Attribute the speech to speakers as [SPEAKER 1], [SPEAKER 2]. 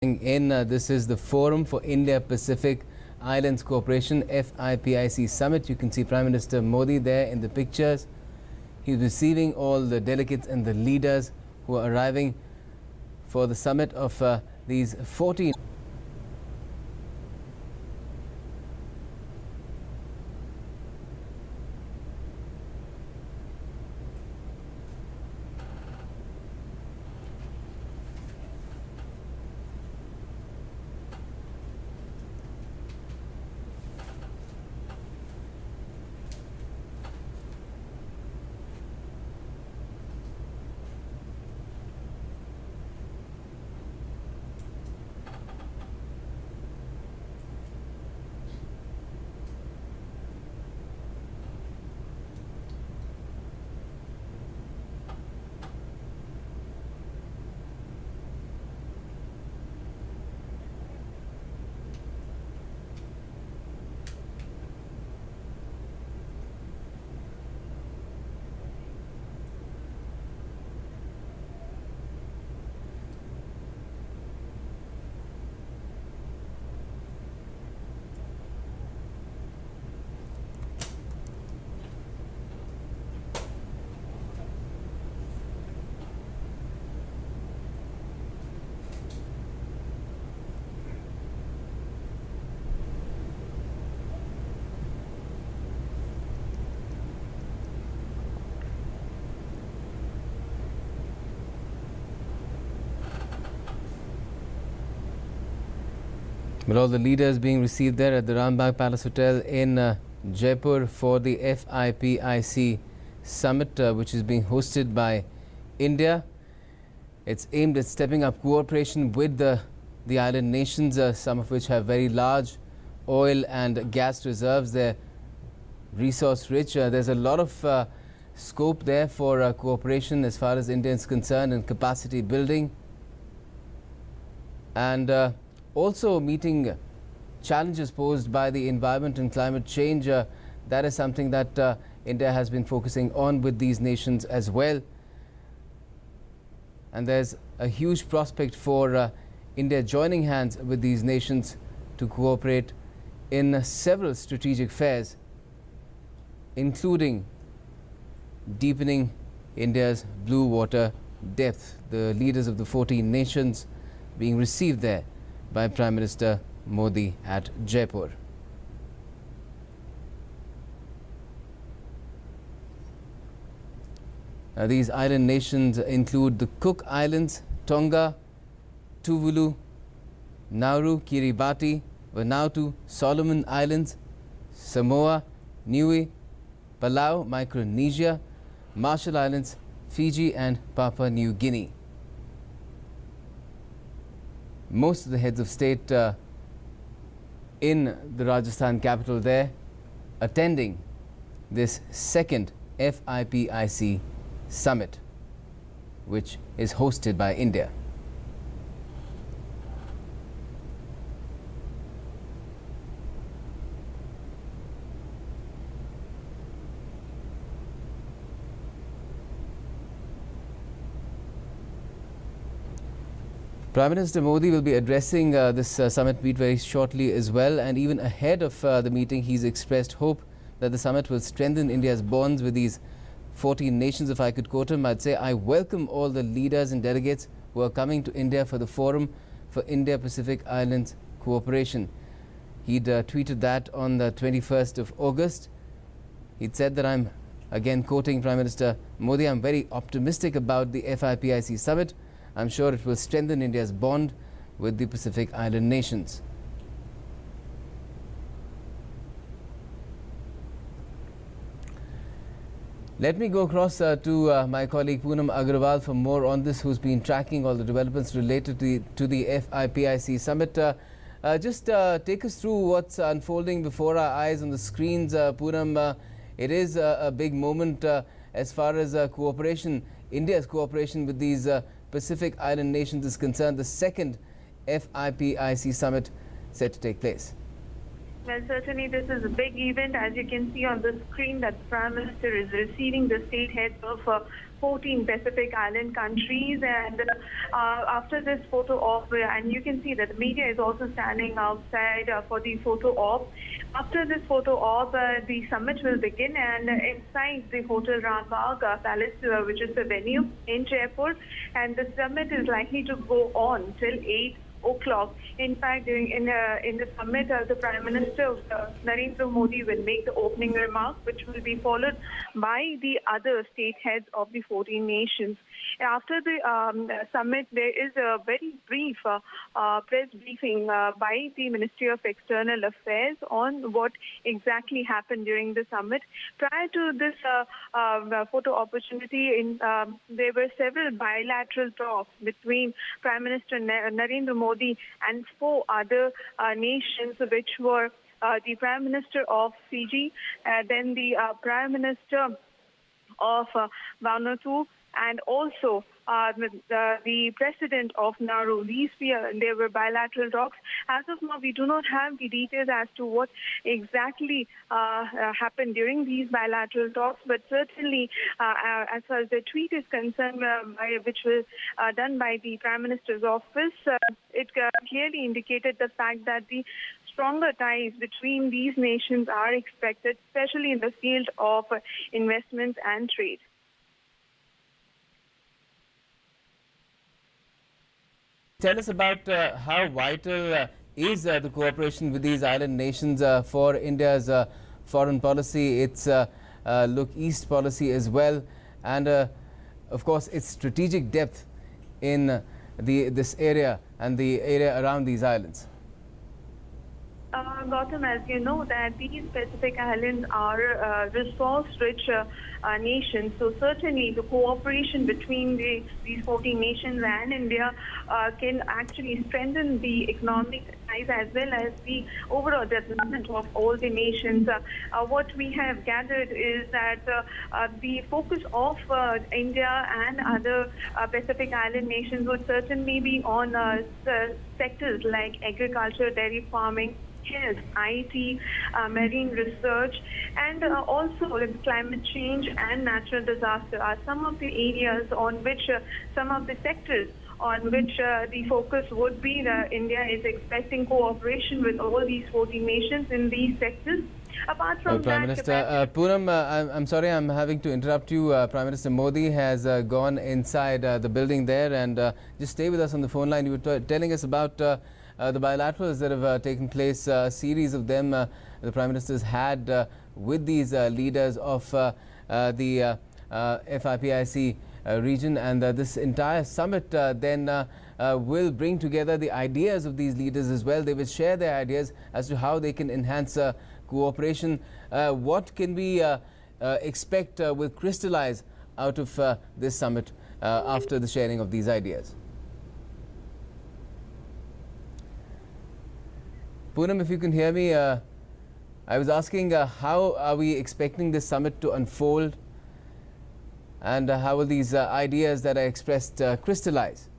[SPEAKER 1] This is the Forum for India-Pacific Islands Cooperation FIPIC Summit. You can see Prime Minister Modi there in the pictures. He's receiving all the delegates and the leaders who are arriving for the summit of these 14. With all the leaders being received there at the Rambagh Palace Hotel in Jaipur for the FIPIC summit, which is being hosted by India. It's aimed at stepping up cooperation with the island nations, some of which have very large oil and gas reserves. They're resource rich. There's a lot of scope there for cooperation as far as India is concerned and capacity building. And also meeting challenges posed by the environment and climate change. That is something that India has been focusing on with these nations as well. And there's a huge prospect for India joining hands with these nations to cooperate in several strategic spheres, including deepening India's blue water depth. The leaders of the 14 nations being received there by Prime Minister Modi at Jaipur. These island nations include the Cook Islands, Tonga, Tuvalu, Nauru, Kiribati, Vanuatu, Solomon Islands, Samoa, Niue, Palau, Micronesia, Marshall Islands, Fiji and Papua New Guinea. Most of the heads of state in the Rajasthan capital there attending this second FIPIC summit, which is hosted by India. Prime Minister Modi will be addressing this summit meet very shortly as well, and even ahead of the meeting he's expressed hope that the summit will strengthen India's bonds with these 14 nations. If I could quote him, I'd say, I welcome all the leaders and delegates who are coming to India for the Forum for India-Pacific Islands Cooperation. He'd tweeted that on the 21st of August. He'd said that I'm, again quoting Prime Minister Modi, I'm very optimistic about the FIPIC summit. I'm sure it will strengthen India's bond with the Pacific Island nations. Let me go across to my colleague Poonam Agrawal for more on this, who's been tracking all the developments related to the FIPIC summit. Just take us through what's unfolding before our eyes on the screens, Poonam. It is a big moment as far as cooperation, India's cooperation with these Pacific Island nations is concerned. The second FIPIC summit set to take place.
[SPEAKER 2] Well, certainly this is a big event. As you can see on the screen, that the Prime Minister is receiving the state heads of 14 Pacific Island countries. And after this photo op, and you can see that the media is also standing outside for the photo op. After this photo op, the summit will begin, and inside the Hotel Rambagh Palace, which is the venue in Jaipur, and the summit is likely to go on till 8 o'clock. In fact, in the summit, the Prime Minister Narendra Modi will make the opening remarks, which will be followed by the other state heads of the 14 nations. After the summit, there is a very brief press briefing by the Ministry of External Affairs on what exactly happened during the summit. Prior to this photo opportunity, there were several bilateral talks between Prime Minister Narendra Modi and 4 other nations, which were the Prime Minister of Fiji, then the Prime Minister of Vanuatu, and also the president of Nauru. There were bilateral talks. As of now, we do not have the details as to what exactly happened during these bilateral talks, but certainly, as far as the tweet is concerned, which was done by the Prime Minister's office, it clearly indicated the fact that the stronger ties between these nations are expected, especially in the field of investments and trade.
[SPEAKER 1] Tell us about how vital is the cooperation with these island nations for India's foreign policy, its look east policy as well, and of course its strategic depth in this area and the area around these islands.
[SPEAKER 2] Gautam, as you know, that these Pacific Islands are resource-rich nations. So certainly the cooperation between these 14 nations and India can actually strengthen the economic ties as well as the overall development of all the nations. What we have gathered is that the focus of India and other Pacific Island nations would certainly be on sectors like agriculture, dairy farming, health, IT, marine research, and also climate change and natural disaster are some of the areas on which some of the sectors on which the focus would be. India is expecting cooperation with all these 14 nations in these sectors. Apart from
[SPEAKER 1] Prime Minister Poonam, I'm sorry I'm having to interrupt you. Prime Minister Modi has gone inside the building there, and just stay with us on the phone line. You were telling us about the bilaterals that have taken place, a series of them the Prime Ministers had with these leaders of the FIPIC region, and this entire summit then will bring together the ideas of these leaders as well. They will share their ideas as to how they can enhance cooperation. What can we expect will crystallize out of this summit after the sharing of these ideas? Poonam, if you can hear me, I was asking how are we expecting this summit to unfold, and how will these ideas that are expressed crystallize?